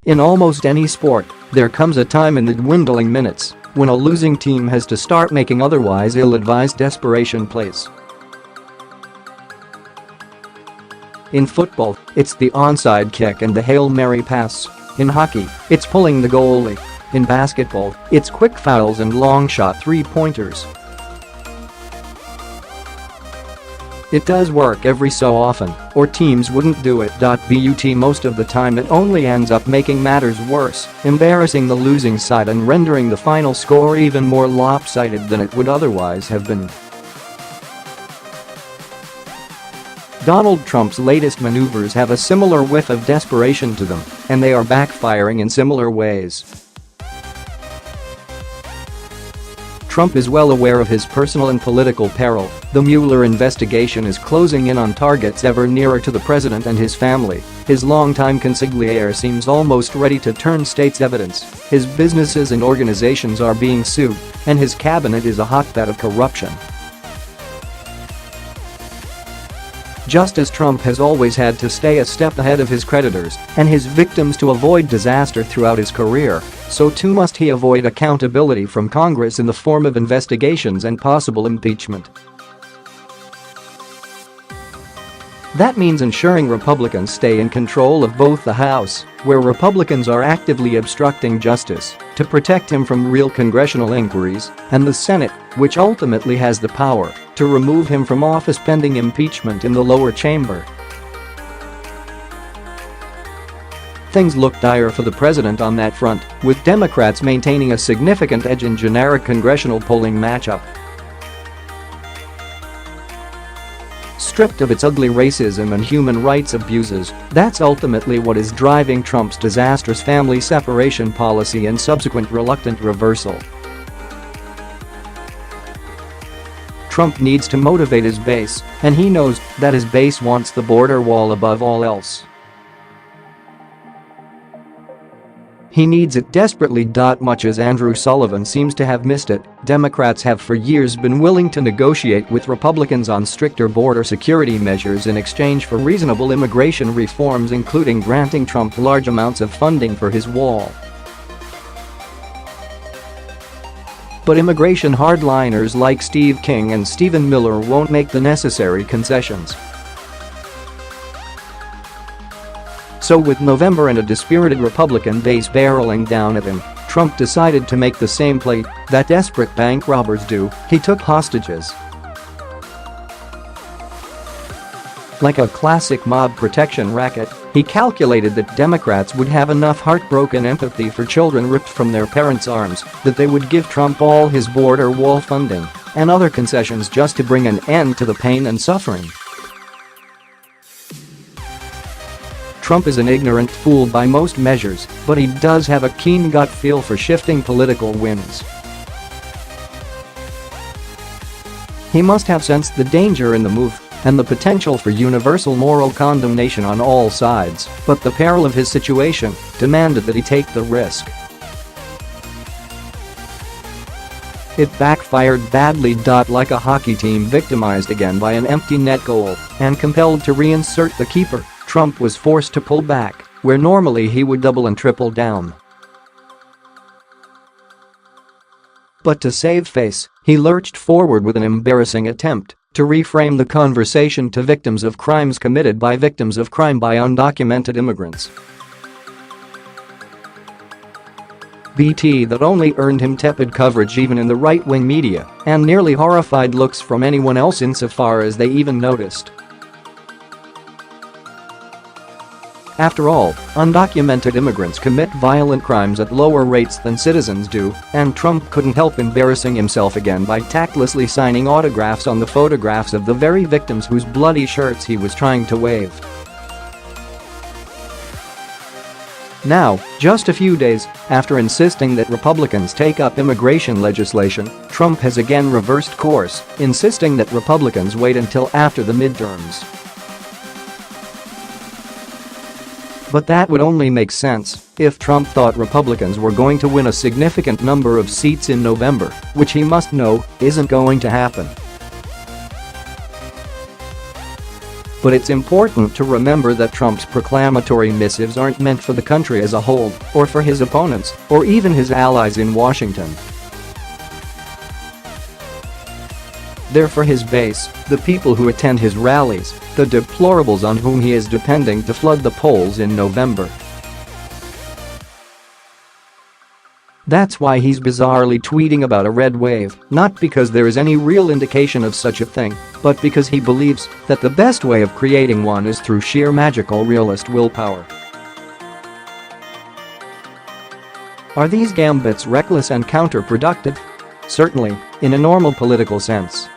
In almost any sport, there comes a time in the dwindling minutes when a losing team has to start making otherwise ill-advised desperation plays. In football, it's the onside kick and the Hail Mary pass. In hockey, it's pulling the goalie. In basketball, it's quick fouls and long-shot three-pointers. It does work every so often, or teams wouldn't do it. But most of the time it only ends up making matters worse, embarrassing the losing side and rendering the final score even more lopsided than it would otherwise have been. Donald Trump's latest maneuvers have a similar whiff of desperation to them, and they are backfiring in similar ways. Trump is well aware of his personal and political peril. The Mueller investigation is closing in on targets ever nearer to the president and his family. His longtime consigliere seems almost ready to turn state's evidence. His businesses and organizations are being sued, and his cabinet is a hotbed of corruption. Just as Trump has always had to stay a step ahead of his creditors and his victims to avoid disaster throughout his career, so too must he avoid accountability from Congress in the form of investigations and possible impeachment. That means ensuring Republicans stay in control of both the House, where Republicans are actively obstructing justice to protect him from real congressional inquiries, and the Senate, which ultimately has the power to remove him from office pending impeachment in the lower chamber. Things look dire for the president on that front, with Democrats maintaining a significant edge in generic congressional polling matchup. Stripped of its ugly racism and human rights abuses, that's ultimately what is driving Trump's disastrous family separation policy and subsequent reluctant reversal. Trump needs to motivate his base, and he knows that his base wants the border wall above all else. He needs it desperately. Much as Andrew Sullivan seems to have missed it, Democrats have for years been willing to negotiate with Republicans on stricter border security measures in exchange for reasonable immigration reforms, including granting Trump large amounts of funding for his wall. But immigration hardliners like Steve King and Stephen Miller won't make the necessary concessions. So with November and a dispirited Republican base barreling down at him, Trump decided to make the same play that desperate bank robbers do. He took hostages. Like a classic mob protection racket, he calculated that Democrats would have enough heartbroken empathy for children ripped from their parents' arms that they would give Trump all his border wall funding and other concessions just to bring an end to the pain and suffering. Trump is an ignorant fool by most measures, but he does have a keen gut feel for shifting political winds. He must have sensed the danger in the move and the potential for universal moral condemnation on all sides, but the peril of his situation demanded that he take the risk. It backfired badly. Like a hockey team victimized again by an empty net goal and compelled to reinsert the keeper, Trump was forced to pull back, where normally he would double and triple down. But to save face, he lurched forward with an embarrassing attempt to reframe the conversation to victims of crimes committed by victims of crime by undocumented immigrants. BT that only earned him tepid coverage even in the right-wing media, and nearly horrified looks from anyone else insofar as they even noticed. After all, undocumented immigrants commit violent crimes at lower rates than citizens do, and Trump couldn't help embarrassing himself again by tactlessly signing autographs on the photographs of the very victims whose bloody shirts he was trying to wave. Now, just a few days after insisting that Republicans take up immigration legislation, Trump has again reversed course, insisting that Republicans wait until after the midterms. But that would only make sense if Trump thought Republicans were going to win a significant number of seats in November, which he must know isn't going to happen. But it's important to remember that Trump's proclamatory missives aren't meant for the country as a whole, or for his opponents, or even his allies in Washington. They're for his base, the people who attend his rallies, the deplorables on whom he is depending to flood the polls in November. That's why he's bizarrely tweeting about a red wave, not because there is any real indication of such a thing, but because he believes that the best way of creating one is through sheer magical realist willpower. Are these gambits reckless and counterproductive? Certainly, in a normal political sense.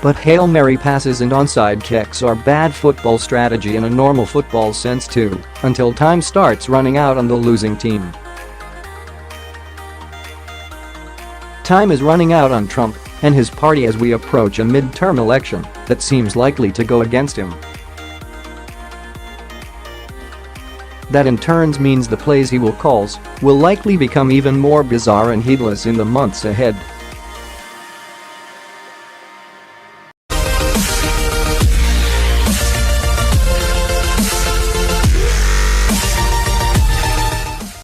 But Hail Mary passes and onside kicks are bad football strategy in a normal football sense too, until time starts running out on the losing team. Time is running out on Trump and his party as we approach a midterm election that seems likely to go against him. That in turn means the plays he will call will likely become even more bizarre and heedless in the months ahead.